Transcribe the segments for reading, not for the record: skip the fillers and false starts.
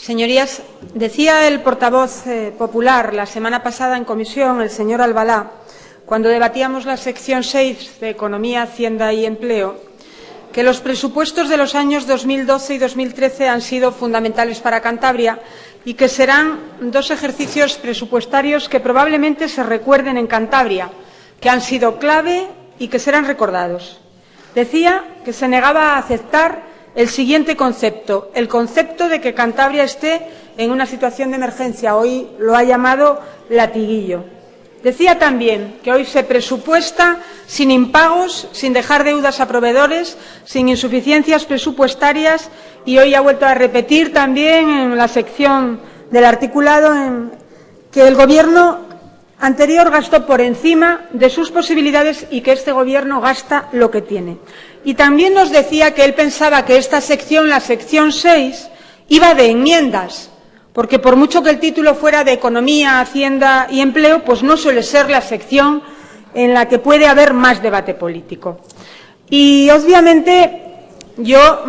Señorías, decía el portavoz popular la semana pasada en comisión, el señor Albalá, cuando debatíamos la sección 6 de Economía, Hacienda y Empleo, que los presupuestos de los años 2012 y 2013 han sido fundamentales para Cantabria y que serán dos ejercicios presupuestarios que probablemente se recuerden en Cantabria, que han sido clave y que serán recordados. Decía que se negaba a aceptar el siguiente concepto, el concepto de que Cantabria esté en una situación de emergencia. Hoy lo ha llamado latiguillo. Decía también que hoy se presupuesta sin impagos, sin dejar deudas a proveedores, sin insuficiencias presupuestarias, y hoy ha vuelto a repetir también en la sección del articulado que el Gobierno anterior gastó por encima de sus posibilidades y que este Gobierno gasta lo que tiene. Y también nos decía que él pensaba que esta sección, la sección 6, iba de enmiendas, porque por mucho que el título fuera de Economía, Hacienda y Empleo, pues no suele ser la sección en la que puede haber más debate político. Y obviamente yo,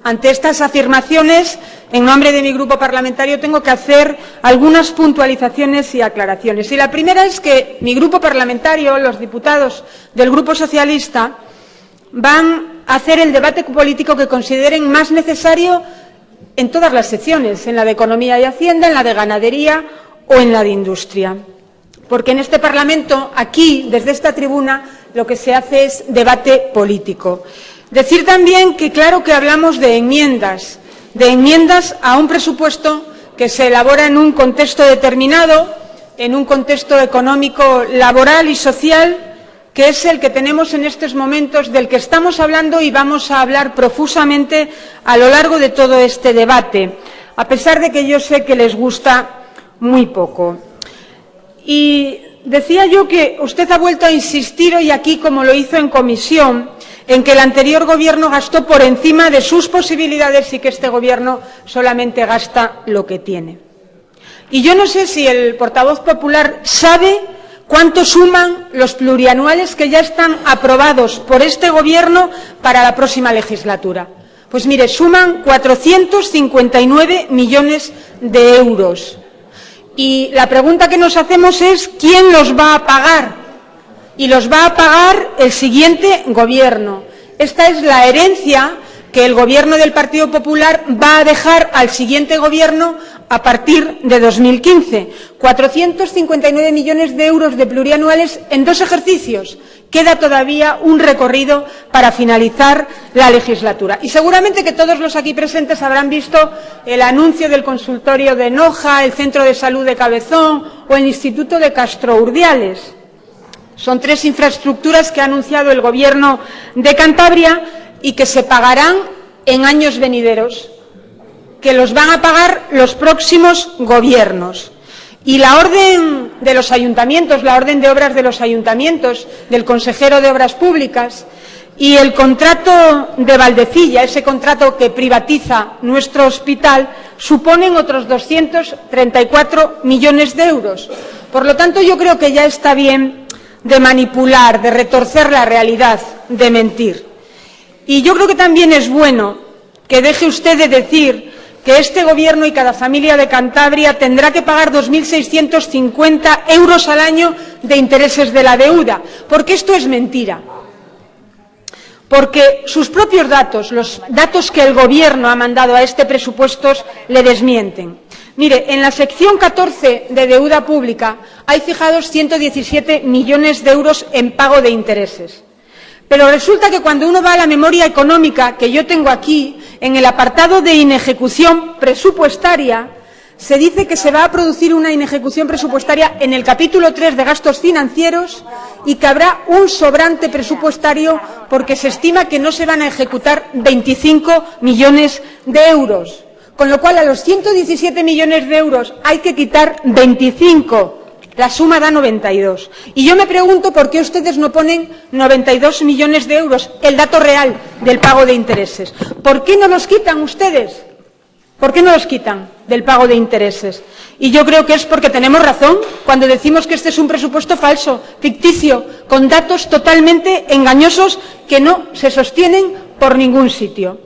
ante estas afirmaciones, en nombre de mi grupo parlamentario, tengo que hacer algunas puntualizaciones y aclaraciones. Y la primera es que mi grupo parlamentario, los diputados del Grupo Socialista, van a hacer el debate político que consideren más necesario en todas las secciones, en la de Economía y Hacienda, en la de Ganadería o en la de Industria. Porque en este Parlamento, aquí, desde esta tribuna, lo que se hace es debate político. Decir también que, claro que hablamos de enmiendas a un presupuesto que se elabora en un contexto determinado, en un contexto económico, laboral y social, que es el que tenemos en estos momentos, del que estamos hablando y vamos a hablar profusamente a lo largo de todo este debate, a pesar de que yo sé que les gusta muy poco. Y decía yo que usted ha vuelto a insistir hoy aquí, como lo hizo en comisión, en que el anterior Gobierno gastó por encima de sus posibilidades y que este Gobierno solamente gasta lo que tiene. Y yo no sé si el portavoz popular sabe cuánto suman los plurianuales que ya están aprobados por este Gobierno para la próxima legislatura. Pues mire, suman 459 millones de euros. Y la pregunta que nos hacemos es ¿quién los va a pagar? Y los va a pagar el siguiente Gobierno. Esta es la herencia que el Gobierno del Partido Popular va a dejar al siguiente Gobierno a partir de 2015. 459 millones de euros de plurianuales en dos ejercicios. Queda todavía un recorrido para finalizar la legislatura. Y seguramente que todos los aquí presentes habrán visto el anuncio del consultorio de Noja, el Centro de Salud de Cabezón o el Instituto de Castro Urdiales. Son tres infraestructuras que ha anunciado el Gobierno de Cantabria y que se pagarán en años venideros, que los van a pagar los próximos gobiernos. Y la orden de los ayuntamientos, la orden de obras de los ayuntamientos, del consejero de Obras Públicas, y el contrato de Valdecilla, ese contrato que privatiza nuestro hospital, suponen otros 234 millones de euros. Por lo tanto, yo creo que ya está bien de manipular, de retorcer la realidad, de mentir. Y yo creo que también es bueno que deje usted de decir que este Gobierno y cada familia de Cantabria tendrá que pagar 2.650 euros al año de intereses de la deuda, porque esto es mentira. Porque sus propios datos, los datos que el Gobierno ha mandado a este presupuesto, le desmienten. Mire, en la sección 14 de deuda pública hay fijados 117 millones de euros en pago de intereses. Pero resulta que cuando uno va a la memoria económica que yo tengo aquí, en el apartado de inejecución presupuestaria, se dice que se va a producir una inejecución presupuestaria en el capítulo 3 de gastos financieros y que habrá un sobrante presupuestario porque se estima que no se van a ejecutar 25 millones de euros. Con lo cual, a los 117 millones de euros hay que quitar 25. La suma da 92. Y yo me pregunto por qué ustedes no ponen 92 millones de euros, el dato real del pago de intereses. ¿Por qué no los quitan ustedes? ¿Por qué no los quitan del pago de intereses? Y yo creo que es porque tenemos razón cuando decimos que este es un presupuesto falso, ficticio, con datos totalmente engañosos que no se sostienen por ningún sitio.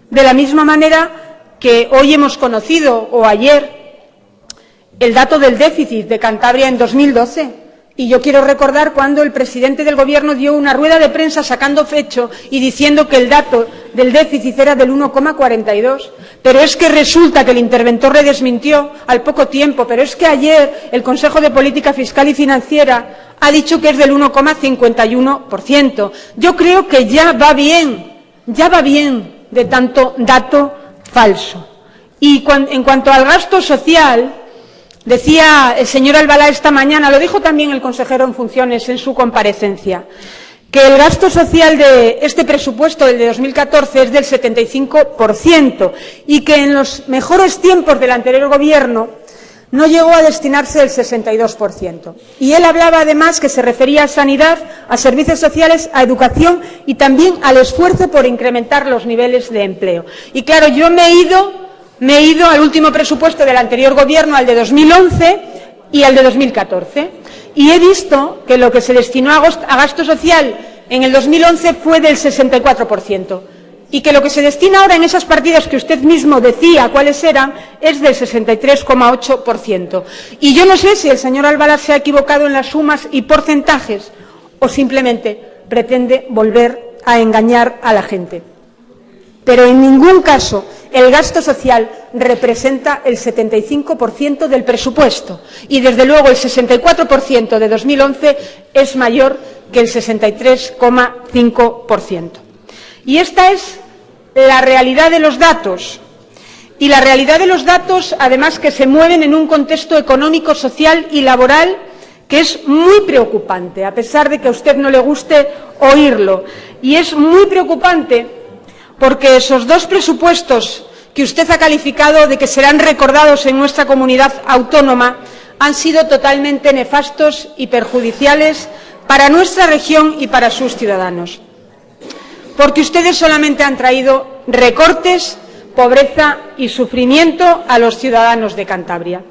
De la misma manera que hoy hemos conocido, o ayer, el dato del déficit de Cantabria en 2012. Y yo quiero recordar cuando el presidente del Gobierno dio una rueda de prensa sacando pecho y diciendo que el dato del déficit era del 1,42. Pero es que resulta que el interventor le desmintió al poco tiempo. Pero es que ayer el Consejo de Política Fiscal y Financiera ha dicho que es del 1,51%. Yo creo que ya va bien de tanto dato falso. Y en cuanto al gasto social, decía el señor Albalá esta mañana, lo dijo también el consejero en funciones en su comparecencia, que el gasto social de este presupuesto, el de 2014, es del 75% y que en los mejores tiempos del anterior Gobierno no llegó a destinarse el 62%. Y él hablaba además que se refería a sanidad, a servicios sociales, a educación y también al esfuerzo por incrementar los niveles de empleo. Y claro, yo me he ido al último presupuesto del anterior Gobierno, al de 2011 y al de 2014, y he visto que lo que se destinó a gasto social en el 2011 fue del 64%, y que lo que se destina ahora en esas partidas que usted mismo decía cuáles eran es del 63,8%. Y yo no sé si el señor Albalá se ha equivocado en las sumas y porcentajes o simplemente pretende volver a engañar a la gente. Pero en ningún caso el gasto social representa el 75% del presupuesto y, desde luego, el 64% de 2011 es mayor que el 63,5%. Y esta es la realidad de los datos. Y la realidad de los datos, además, que se mueven en un contexto económico, social y laboral que es muy preocupante, a pesar de que a usted no le guste oírlo. Y es muy preocupante porque esos dos presupuestos que usted ha calificado de que serán recordados en nuestra comunidad autónoma han sido totalmente nefastos y perjudiciales para nuestra región y para sus ciudadanos. Porque ustedes solamente han traído recortes, pobreza y sufrimiento a los ciudadanos de Cantabria.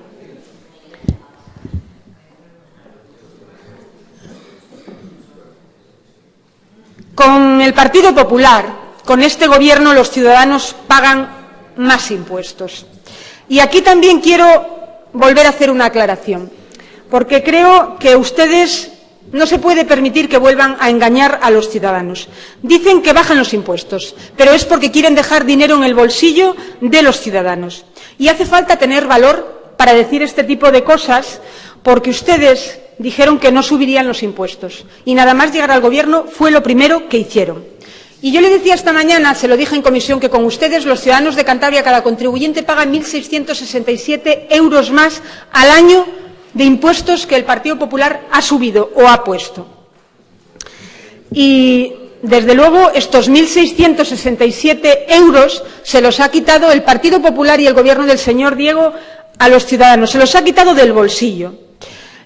Con el Partido Popular, con este Gobierno, los ciudadanos pagan más impuestos. Y aquí también quiero volver a hacer una aclaración, porque creo que ustedes no se puede permitir que vuelvan a engañar a los ciudadanos. Dicen que bajan los impuestos, pero es porque quieren dejar dinero en el bolsillo de los ciudadanos. Y hace falta tener valor para decir este tipo de cosas, porque ustedes dijeron que no subirían los impuestos y nada más llegar al Gobierno fue lo primero que hicieron. Y yo le decía esta mañana, se lo dije en comisión, que con ustedes los ciudadanos de Cantabria, cada contribuyente paga 1.667 euros más al año de impuestos que el Partido Popular ha subido o ha puesto. Y, desde luego, estos 1.667 euros se los ha quitado el Partido Popular y el Gobierno del señor Diego a los ciudadanos, se los ha quitado del bolsillo.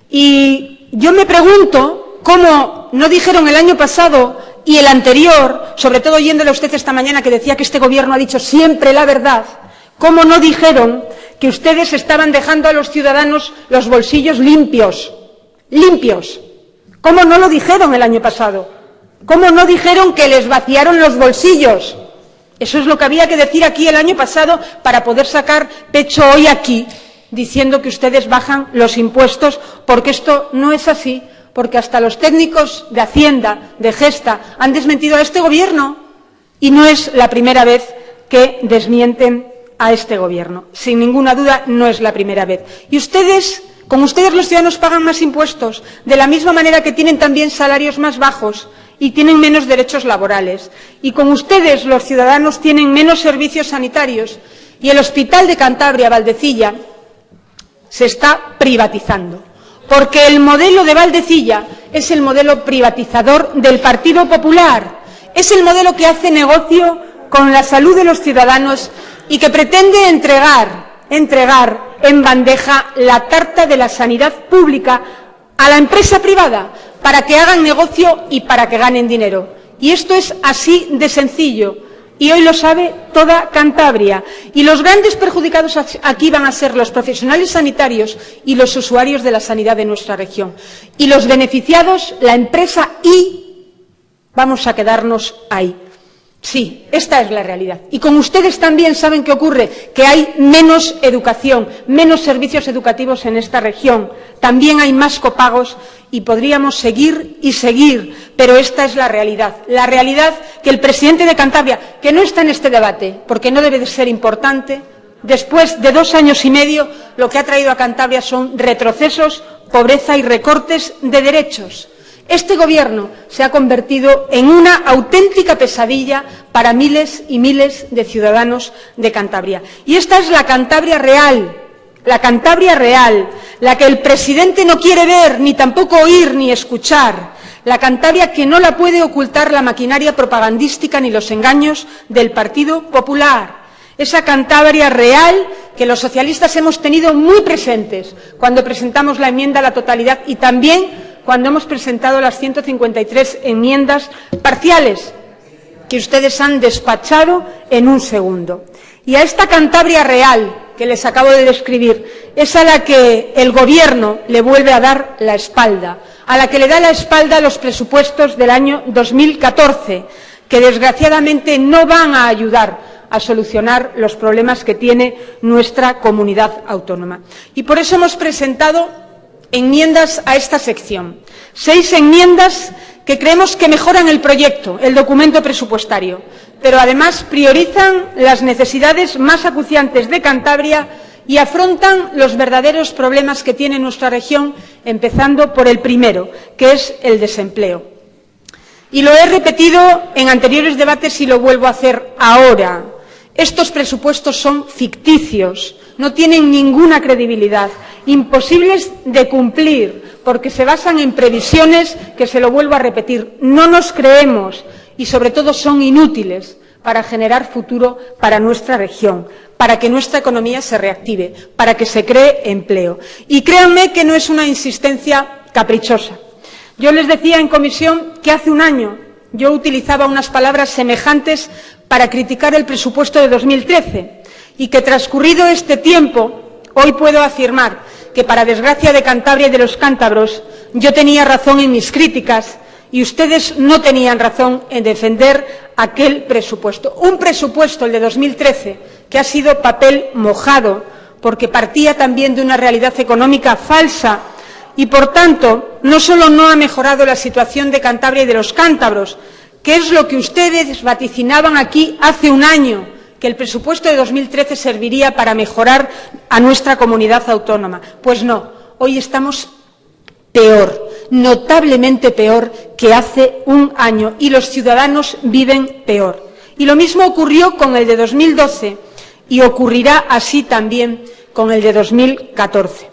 Y yo me pregunto cómo no dijeron el año pasado y el anterior, sobre todo oyéndole a usted esta mañana que decía que este Gobierno ha dicho siempre la verdad, cómo no dijeron que ustedes estaban dejando a los ciudadanos los bolsillos limpios, ¿Cómo no lo dijeron el año pasado? ¿Cómo no dijeron que les vaciaron los bolsillos? Eso es lo que había que decir aquí el año pasado para poder sacar pecho hoy aquí, diciendo que ustedes bajan los impuestos, porque esto no es así. Porque hasta los técnicos de Hacienda, de Gesta, han desmentido a este Gobierno y no es la primera vez que desmienten a este Gobierno. Sin ninguna duda, no es la primera vez. Y con ustedes los ciudadanos pagan más impuestos, de la misma manera que tienen también salarios más bajos y tienen menos derechos laborales. Y con ustedes los ciudadanos tienen menos servicios sanitarios y el Hospital de Cantabria, Valdecilla, se está privatizando. Porque el modelo de Valdecilla es el modelo privatizador del Partido Popular. Es el modelo que hace negocio con la salud de los ciudadanos y que pretende entregar en bandeja la tarta de la sanidad pública a la empresa privada para que hagan negocio y para que ganen dinero. Y esto es así de sencillo. Y hoy lo sabe toda Cantabria. Y los grandes perjudicados aquí van a ser los profesionales sanitarios y los usuarios de la sanidad de nuestra región. Y los beneficiados, la empresa, y vamos a quedarnos ahí. Sí, esta es la realidad. Y como ustedes también saben qué ocurre, que hay menos educación, menos servicios educativos en esta región, también hay más copagos y podríamos seguir y seguir, pero esta es la realidad que el presidente de Cantabria, que no está en este debate, porque no debe de ser importante, después de 2 años y medio, lo que ha traído a Cantabria son retrocesos, pobreza y recortes de derechos. Este Gobierno se ha convertido en una auténtica pesadilla para miles y miles de ciudadanos de Cantabria. Y esta es la Cantabria real, la que el presidente no quiere ver, ni tampoco oír ni escuchar, la Cantabria que no la puede ocultar la maquinaria propagandística ni los engaños del Partido Popular. Esa Cantabria real que los socialistas hemos tenido muy presentes cuando presentamos la enmienda a la totalidad y también cuando hemos presentado las 153 enmiendas parciales que ustedes han despachado en un segundo. Y a esta Cantabria real que les acabo de describir es a la que el Gobierno le vuelve a dar la espalda, a la que le da la espalda a los presupuestos del año 2014, que desgraciadamente no van a ayudar a solucionar los problemas que tiene nuestra comunidad autónoma. Y por eso hemos presentado enmiendas a esta sección. 6 enmiendas que creemos que mejoran el proyecto, el documento presupuestario, pero además priorizan las necesidades más acuciantes de Cantabria y afrontan los verdaderos problemas que tiene nuestra región, empezando por el primero, que es el desempleo. Y lo he repetido en anteriores debates y lo vuelvo a hacer ahora. Estos presupuestos son ficticios, no tienen ninguna credibilidad, imposibles de cumplir, porque se basan en previsiones que, se lo vuelvo a repetir, no nos creemos y, sobre todo, son inútiles para generar futuro para nuestra región, para que nuestra economía se reactive, para que se cree empleo. Y créanme que no es una insistencia caprichosa. Yo les decía en comisión que hace un año yo utilizaba unas palabras semejantes para criticar el presupuesto de 2013 y que, transcurrido este tiempo, hoy puedo afirmar que, para desgracia de Cantabria y de los cántabros, yo tenía razón en mis críticas y ustedes no tenían razón en defender aquel presupuesto. Un presupuesto, el de 2013, que ha sido papel mojado, porque partía también de una realidad económica falsa y, por tanto, no solo no ha mejorado la situación de Cantabria y de los cántabros, que es lo que ustedes vaticinaban aquí hace un año, que el presupuesto de 2013 serviría para mejorar a nuestra comunidad autónoma. Pues no, hoy estamos peor, notablemente peor que hace un año, y los ciudadanos viven peor. Y lo mismo ocurrió con el de 2012 y ocurrirá así también con el de 2014.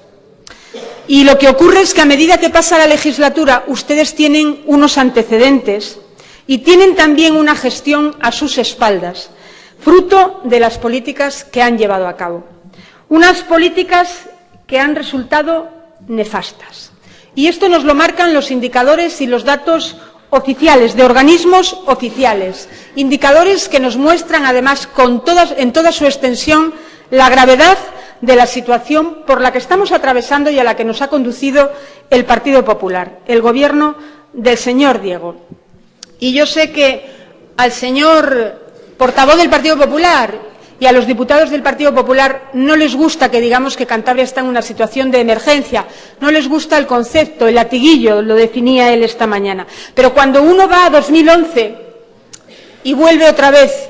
Y lo que ocurre es que, a medida que pasa la legislatura, ustedes tienen unos antecedentes y tienen también una gestión a sus espaldas, fruto de las políticas que han llevado a cabo. Unas políticas que han resultado nefastas. Y esto nos lo marcan los indicadores y los datos oficiales, de organismos oficiales. Indicadores que nos muestran, además, en toda su extensión, la gravedad de la situación por la que estamos atravesando y a la que nos ha conducido el Partido Popular, el Gobierno del señor Diego. Y yo sé que al señor portavoz del Partido Popular y a los diputados del Partido Popular no les gusta que digamos que Cantabria está en una situación de emergencia, no les gusta el concepto, el latiguillo, lo definía él esta mañana. Pero cuando uno va a 2011 y vuelve otra vez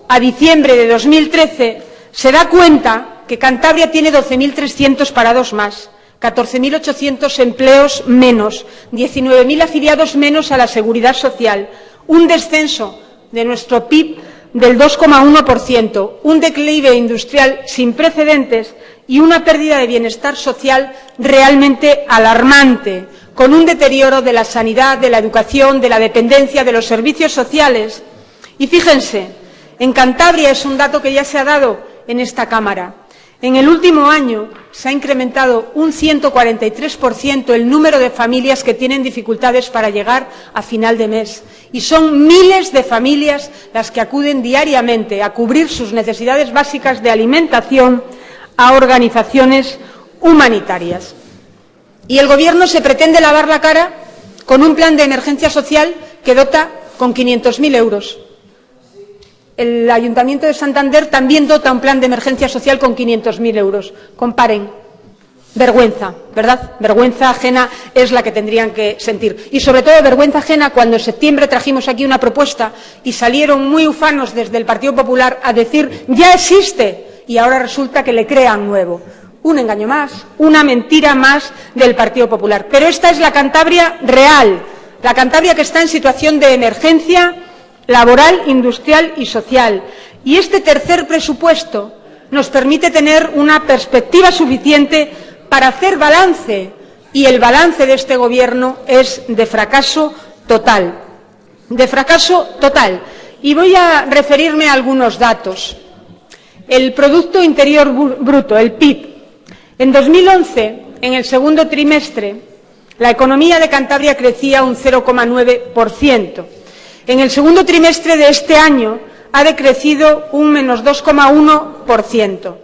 a diciembre de 2013, se da cuenta que Cantabria tiene 12.300 parados más, 14.800 empleos menos, 19.000 afiliados menos a la Seguridad Social, un descenso de nuestro PIB del 2,1%, un declive industrial sin precedentes y una pérdida de bienestar social realmente alarmante, con un deterioro de la sanidad, de la educación, de la dependencia, de los servicios sociales. Y fíjense, en Cantabria es un dato que ya se ha dado en esta Cámara. En el último año se ha incrementado un 143% el número de familias que tienen dificultades para llegar a final de mes. Y son miles de familias las que acuden diariamente a cubrir sus necesidades básicas de alimentación a organizaciones humanitarias. Y el Gobierno se pretende lavar la cara con un plan de emergencia social que dota con 500.000 euros. el Ayuntamiento de Santander también dota un plan de emergencia social con 500.000 euros. Comparen. Vergüenza, ¿verdad? Vergüenza ajena es la que tendrían que sentir. Y sobre todo vergüenza ajena cuando en septiembre trajimos aquí una propuesta y salieron muy ufanos desde el Partido Popular a decir «ya existe» y ahora resulta que le crean nuevo. Un engaño más, una mentira más del Partido Popular. Pero esta es la Cantabria real, la Cantabria que está en situación de emergencia laboral, industrial y social. Y este tercer presupuesto nos permite tener una perspectiva suficiente para hacer balance, y el balance de este Gobierno es de fracaso total. De fracaso total. Y voy a referirme a algunos datos. El Producto Interior Bruto, el PIB. En 2011, en el segundo trimestre, la economía de Cantabria crecía un 0,9%. En el segundo trimestre de este año ha decrecido un menos 2,1%.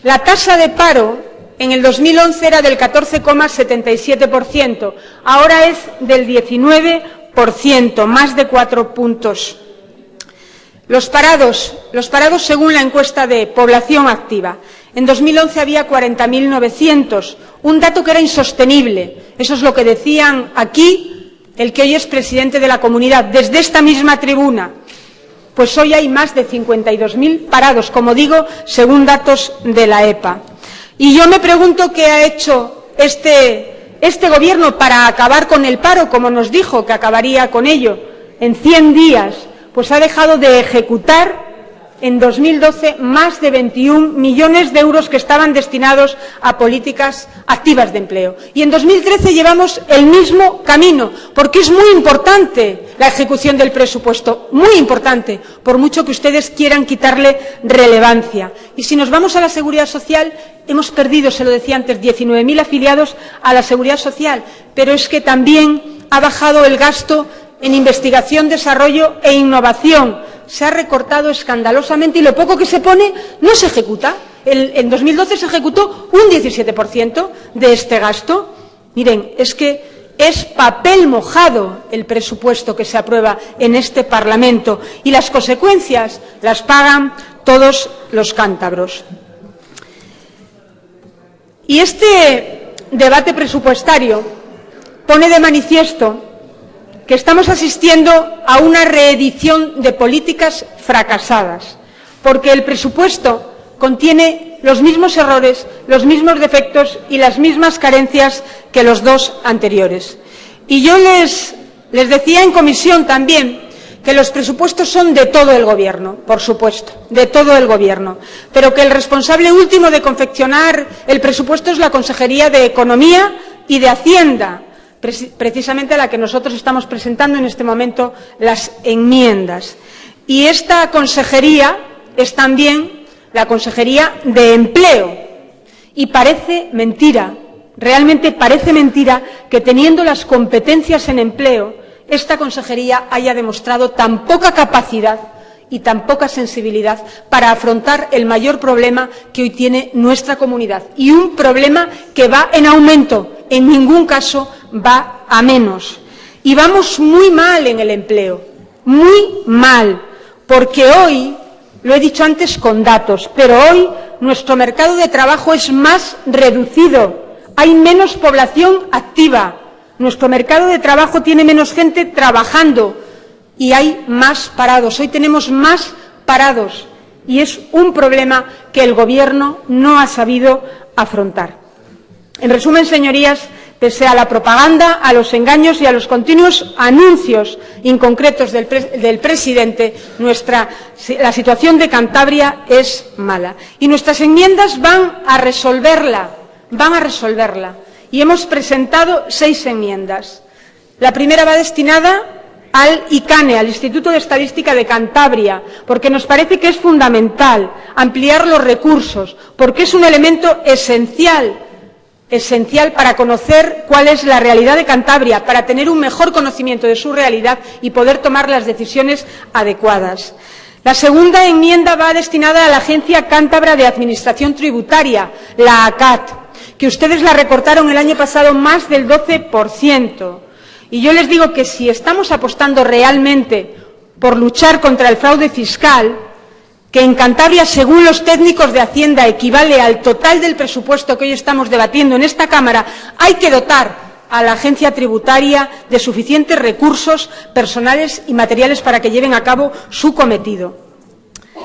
La tasa de paro en el 2011 era del 14,77%, ahora es del 19%, más de 4 puntos. Los parados según la encuesta de población activa. En 2011 había 40.900, un dato que era insostenible. Eso es lo que decían aquí el que hoy es presidente de la comunidad, desde esta misma tribuna. Pues hoy hay más de 52.000 parados, como digo, según datos de la EPA. Y yo me pregunto qué ha hecho este Gobierno para acabar con el paro, como nos dijo que acabaría con ello en 100 días. Pues ha dejado de ejecutar en 2012 más de 21 millones de euros que estaban destinados a políticas activas de empleo. Y en 2013 llevamos el mismo camino, porque es muy importante la ejecución del presupuesto, muy importante, por mucho que ustedes quieran quitarle relevancia. Y si nos vamos a la Seguridad Social, hemos perdido, se lo decía antes, 19.000 afiliados a la Seguridad Social, pero es que también ha bajado el gasto en investigación, desarrollo e innovación. Se ha recortado escandalosamente y lo poco que se pone no se ejecuta. En 2012 se ejecutó un 17% de este gasto. Miren, es que es papel mojado el presupuesto que se aprueba en este Parlamento y las consecuencias las pagan todos los cántabros. Y este debate presupuestario pone de manifiesto que estamos asistiendo a una reedición de políticas fracasadas, porque el presupuesto contiene los mismos errores, los mismos defectos y las mismas carencias que los dos anteriores. Y yo les decía en comisión también que los presupuestos son de todo el Gobierno, por supuesto, de todo el Gobierno, pero que el responsable último de confeccionar el presupuesto es la Consejería de Economía y de Hacienda, precisamente a la que nosotros estamos presentando en este momento las enmiendas. Y esta consejería es también la Consejería de Empleo. Y parece mentira, realmente parece mentira que teniendo las competencias en empleo, esta consejería haya demostrado tan poca capacidad y tan poca sensibilidad para afrontar el mayor problema que hoy tiene nuestra comunidad. Y un problema que va en aumento, en ningún caso va a menos. Y vamos muy mal en el empleo, muy mal, porque hoy, lo he dicho antes con datos, pero hoy nuestro mercado de trabajo es más reducido, hay menos población activa, nuestro mercado de trabajo tiene menos gente trabajando y hay más parados. Hoy tenemos más parados y es un problema que el Gobierno no ha sabido afrontar. En resumen, señorías, pese a la propaganda, a los engaños y a los continuos anuncios inconcretos del presidente, la situación de Cantabria es mala. Y nuestras enmiendas van a resolverla. Y hemos presentado 6 enmiendas. La primera va destinada al ICANE, al Instituto de Estadística de Cantabria, porque nos parece que es fundamental ampliar los recursos, porque es un elemento esencial para conocer cuál es la realidad de Cantabria, para tener un mejor conocimiento de su realidad y poder tomar las decisiones adecuadas. La segunda enmienda va destinada a la Agencia Cántabra de Administración Tributaria, la ACAT, que ustedes la recortaron el año pasado más del 12%. Y yo les digo que si estamos apostando realmente por luchar contra el fraude fiscal, que en Cantabria, según los técnicos de Hacienda, equivale al total del presupuesto que hoy estamos debatiendo en esta Cámara, hay que dotar a la agencia tributaria de suficientes recursos personales y materiales para que lleven a cabo su cometido.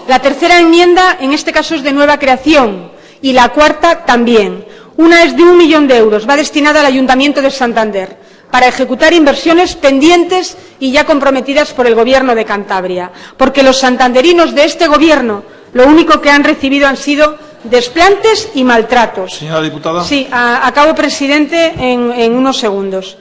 La tercera enmienda, en este caso, es de nueva creación y la cuarta también. Una es de 1 millón de euros, va destinada al Ayuntamiento de Santander para ejecutar inversiones pendientes y ya comprometidas por el Gobierno de Cantabria, porque los santanderinos de este Gobierno lo único que han recibido han sido desplantes y maltratos. Señora diputada. Sí, acabo, presidente, en unos segundos.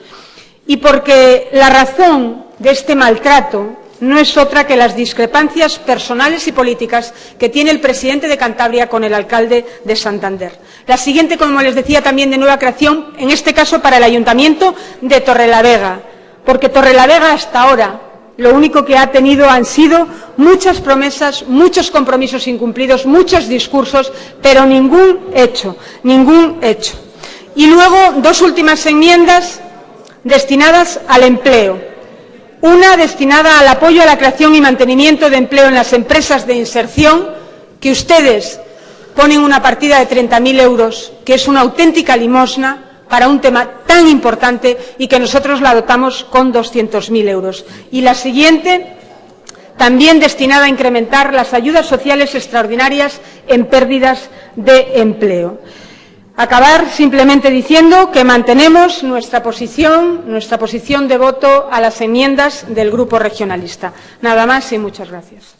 Y porque la razón de este maltrato no es otra que las discrepancias personales y políticas que tiene el presidente de Cantabria con el alcalde de Santander. La siguiente, como les decía, también de nueva creación, en este caso para el Ayuntamiento de Torrelavega, porque Torrelavega hasta ahora lo único que ha tenido han sido muchas promesas, muchos compromisos incumplidos, muchos discursos, pero ningún hecho, ningún hecho. Y luego, dos últimas enmiendas destinadas al empleo. Una destinada al apoyo a la creación y mantenimiento de empleo en las empresas de inserción, que ustedes ponen una partida de 30.000 euros, que es una auténtica limosna para un tema tan importante y que nosotros la dotamos con 200.000 euros. Y la siguiente, también destinada a incrementar las ayudas sociales extraordinarias en pérdidas de empleo. Acabar simplemente diciendo que mantenemos nuestra posición de voto a las enmiendas del Grupo Regionalista. Nada más y muchas gracias.